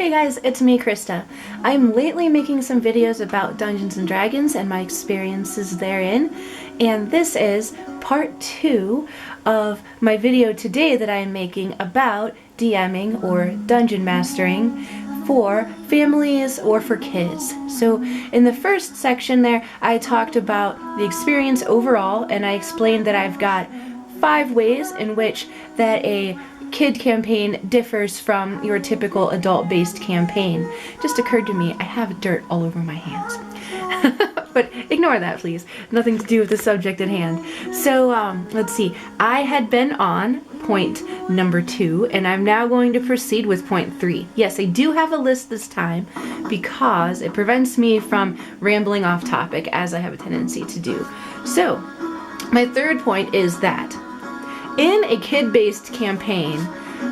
Hey guys, it's me, Krista. I'm lately making some videos about Dungeons & Dragons and my experiences therein, and this is part 2 of my video today that I am making about DMing or dungeon mastering for families or for kids. So in the first section there, I talked about the experience overall, and I explained that I've got 5 ways in which that a kid campaign differs from your typical adult-based campaign. Just occurred to me, I have dirt all over my hands. But ignore that, please. Nothing to do with the subject at hand. So, let's see. I had been on point number 2, and I'm now going to proceed with point 3. Yes, I do have a list this time because it prevents me from rambling off topic, as I have a tendency to do. So, my third point is that in a kid-based campaign,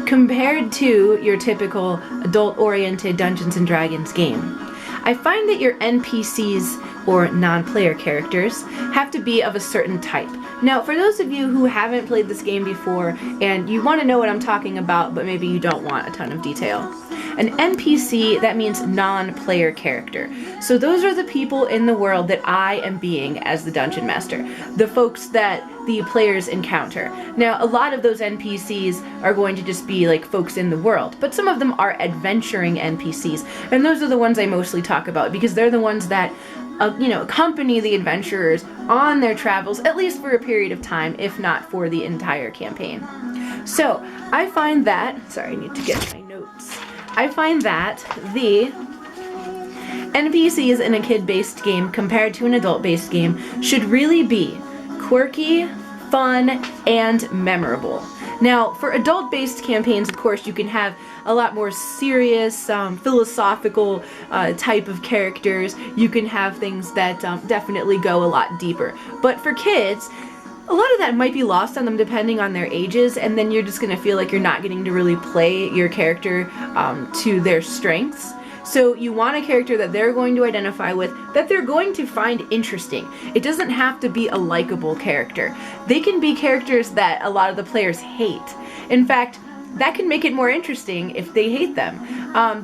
compared to your typical adult-oriented Dungeons & Dragons game, I find that your NPCs, or non-player characters, have to be of a certain type. Now, for those of you who haven't played this game before, and you want to know what I'm talking about, but maybe you don't want a ton of detail, an NPC, that means non-player character. So those are the people in the world that I am being as the Dungeon Master. The folks that the players encounter. Now, a lot of those NPCs are going to just be like folks in the world, but some of them are adventuring NPCs, and those are the ones I mostly talk about because they're the ones that accompany the adventurers on their travels, at least for a period of time, if not for the entire campaign. So, I find that, sorry, I need to get my notes. I find that the NPCs in a kid-based game compared to an adult-based game should really be quirky, fun, and memorable. Now, for adult-based campaigns, of course, you can have a lot more serious, philosophical type of characters. You can have things that definitely go a lot deeper. But for kids, a lot of that might be lost on them depending on their ages, and then you're just going to feel like you're not getting to really play your character to their strengths. So you want a character that they're going to identify with, that they're going to find interesting. It doesn't have to be a likable character. They can be characters that a lot of the players hate. In fact, that can make it more interesting if they hate them.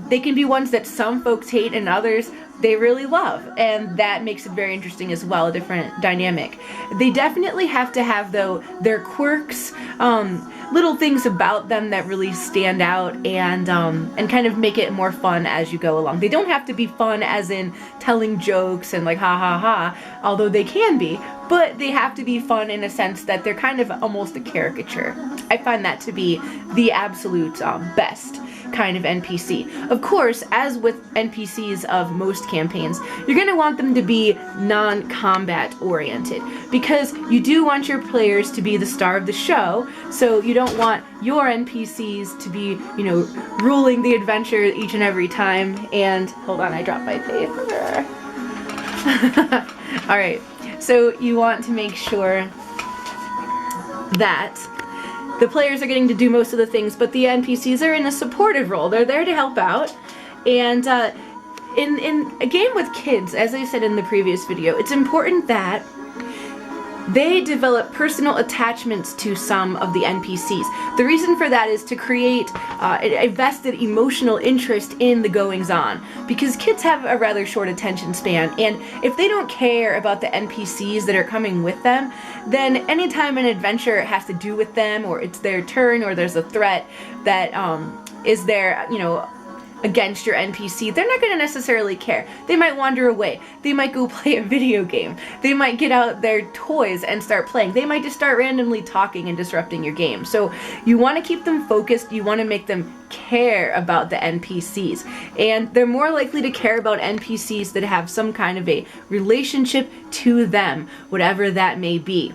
They can be ones that some folks hate and others they really love, and that makes it very interesting as well, a different dynamic. They definitely have to have, though, their quirks, little things about them that really stand out and kind of make it more fun as you go along. They don't have to be fun as in telling jokes and like ha ha ha, although they can be, but they have to be fun in a sense that they're kind of almost a caricature. I find that to be the absolute best kind of NPC. Of course, as with NPCs of most campaigns, you're going to want them to be non-combat oriented because you do want your players to be the star of the show, so you don't want your NPCs to be, ruling the adventure each and every time. And hold on, I dropped my paper. Alright, so you want to make sure that the players are getting to do most of the things, but the NPCs are in a supportive role. They're there to help out. And in a game with kids, as I said in the previous video, it's important that they develop personal attachments to some of the NPCs. The reason for that is to create a vested emotional interest in the goings-on, because kids have a rather short attention span, and if they don't care about the NPCs that are coming with them, then anytime an adventure has to do with them, or it's their turn, or there's a threat that is there, against your NPC, they're not going to necessarily care. They might wander away. They might go play a video game. They might get out their toys and start playing. They might just start randomly talking and disrupting your game. So you want to keep them focused. You want to make them care about the NPCs. And they're more likely to care about NPCs that have some kind of a relationship to them, whatever that may be.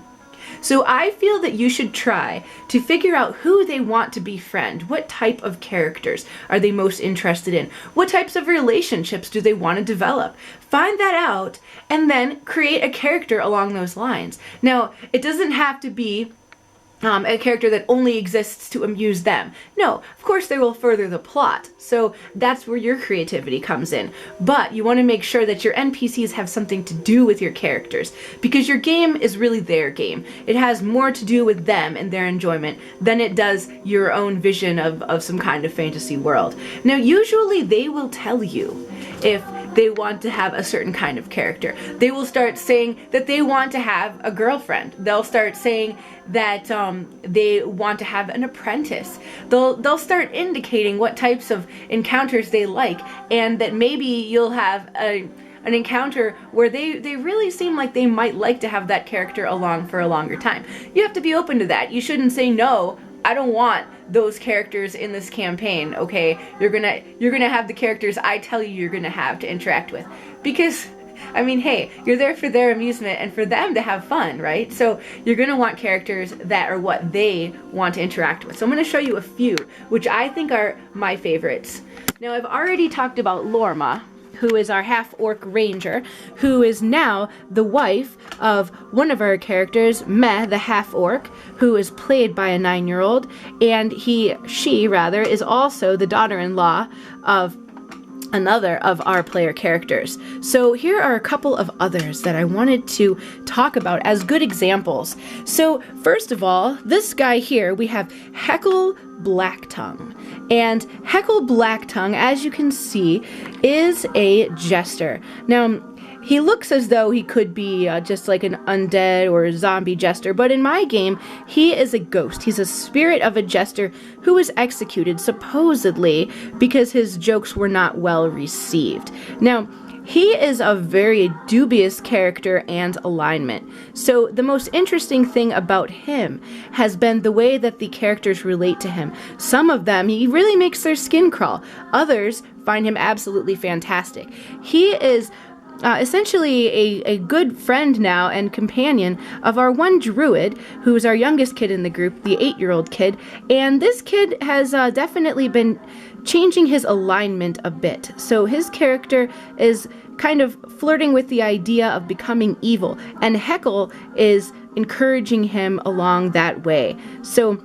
So I feel that you should try to figure out who they want to befriend. What type of characters are they most interested in? What types of relationships do they want to develop? Find that out and then create a character along those lines. Now, it doesn't have to be a character that only exists to amuse them. No, of course they will further the plot. So that's where your creativity comes in. But you want to make sure that your NPCs have something to do with your characters, because your game is really their game. It has more to do with them and their enjoyment than it does your own vision of some kind of fantasy world. Now, usually they will tell you if they want to have a certain kind of character. They will start saying that they want to have a girlfriend. They'll start saying that they want to have an apprentice. They'll start indicating what types of encounters they like, and that maybe you'll have an encounter where they really seem like they might like to have that character along for a longer time. You have to be open to that. You shouldn't say, no, I don't want those characters in this campaign, okay? You're gonna have the characters I tell you you're gonna have to interact with. Because, I mean, hey, you're there for their amusement and for them to have fun, right? So you're gonna want characters that are what they want to interact with. So I'm gonna show you a few, which I think are my favorites. Now, I've already talked about Lorma, who is our half-orc ranger, who is now the wife of one of our characters, Meh, the half-orc, who is played by a 9-year-old, and she is also the daughter-in-law of another of our player characters. So here are a couple of others that I wanted to talk about as good examples. So first of all, this guy here, we have Heckle Blacktongue. And Heckle Blacktongue, as you can see, is a jester. Now, he looks as though he could be just like an undead or a zombie jester, but in my game, he is a ghost. He's a spirit of a jester who was executed, supposedly, because his jokes were not well received. Now, he is a very dubious character and alignment. So the most interesting thing about him has been the way that the characters relate to him. Some of them, he really makes their skin crawl. Others find him absolutely fantastic. He is essentially a good friend now and companion of our one druid, who is our youngest kid in the group, the 8-year-old kid. And this kid has definitely been changing his alignment a bit. So his character is kind of flirting with the idea of becoming evil, and Heckle is encouraging him along that way. So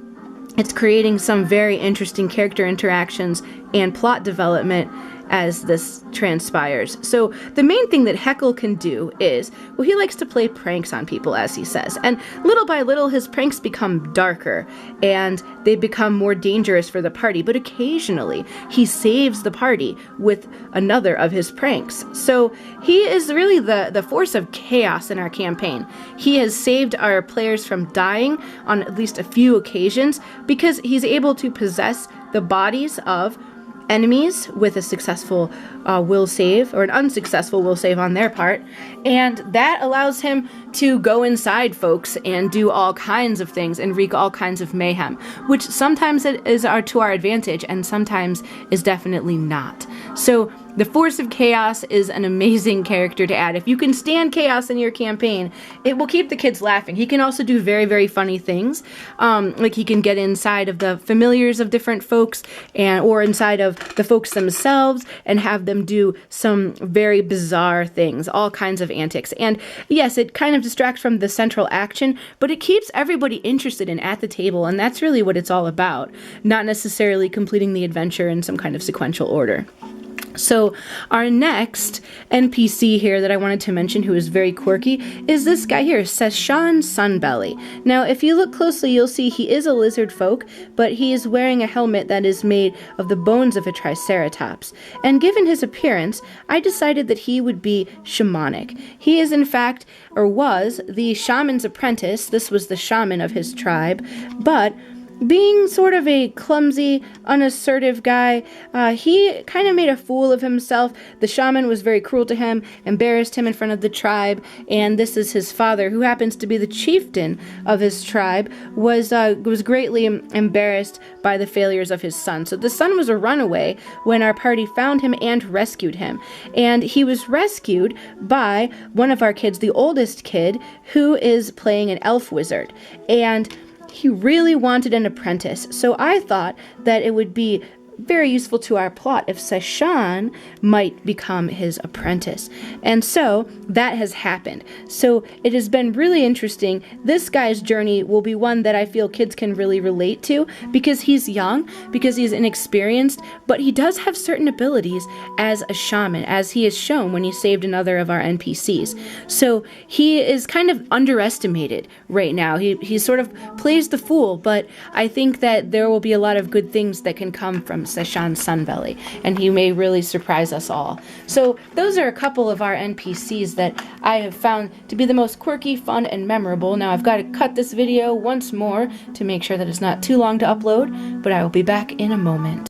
it's creating some very interesting character interactions and plot development as this transpires. So the main thing that Heckle can do is, well, he likes to play pranks on people, as he says. And little by little, his pranks become darker and they become more dangerous for the party. But occasionally, he saves the party with another of his pranks. So he is really the force of chaos in our campaign. He has saved our players from dying on at least a few occasions because he's able to possess the bodies of enemies with a successful will save, or an unsuccessful will save on their part, and that allows him to go inside folks and do all kinds of things and wreak all kinds of mayhem, which sometimes is to our advantage and sometimes is definitely not. So the Force of Chaos is an amazing character to add. If you can stand chaos in your campaign, it will keep the kids laughing. He can also do very, very funny things. Like he can get inside of the familiars of different folks or inside of the folks themselves and have them do some very bizarre things, all kinds of antics. And yes, it kind of distracts from the central action, but it keeps everybody interested and at the table, and that's really what it's all about, not necessarily completing the adventure in some kind of sequential order. So our next NPC here that I wanted to mention, who is very quirky, is this guy here, Seshan Sunbelly. Now, if you look closely, you'll see he is a lizard folk, but he is wearing a helmet that is made of the bones of a triceratops. And given his appearance, I decided that he would be shamanic. He is, in fact, or was, the shaman's apprentice. This was the shaman of his tribe, but being sort of a clumsy, unassertive guy, he kind of made a fool of himself. The shaman was very cruel to him, embarrassed him in front of the tribe, and this is his father, who happens to be the chieftain of his tribe, was greatly embarrassed by the failures of his son. So the son was a runaway when our party found him and rescued him. And he was rescued by one of our kids, the oldest kid, who is playing an elf wizard. And he really wanted an apprentice, so I thought that it would be very useful to our plot if Seshan might become his apprentice. And so that has happened. So it has been really interesting. This guy's journey will be one that I feel kids can really relate to because he's young, because he's inexperienced, but he does have certain abilities as a shaman, as he has shown when he saved another of our NPCs. So he is kind of underestimated right now. He sort of plays the fool, but I think that there will be a lot of good things that can come from Seshan's Sunbelly, and he may really surprise us all. So those are a couple of our NPCs that I have found to be the most quirky, fun, and memorable. Now I've got to cut this video once more to make sure that it's not too long to upload, but I will be back in a moment.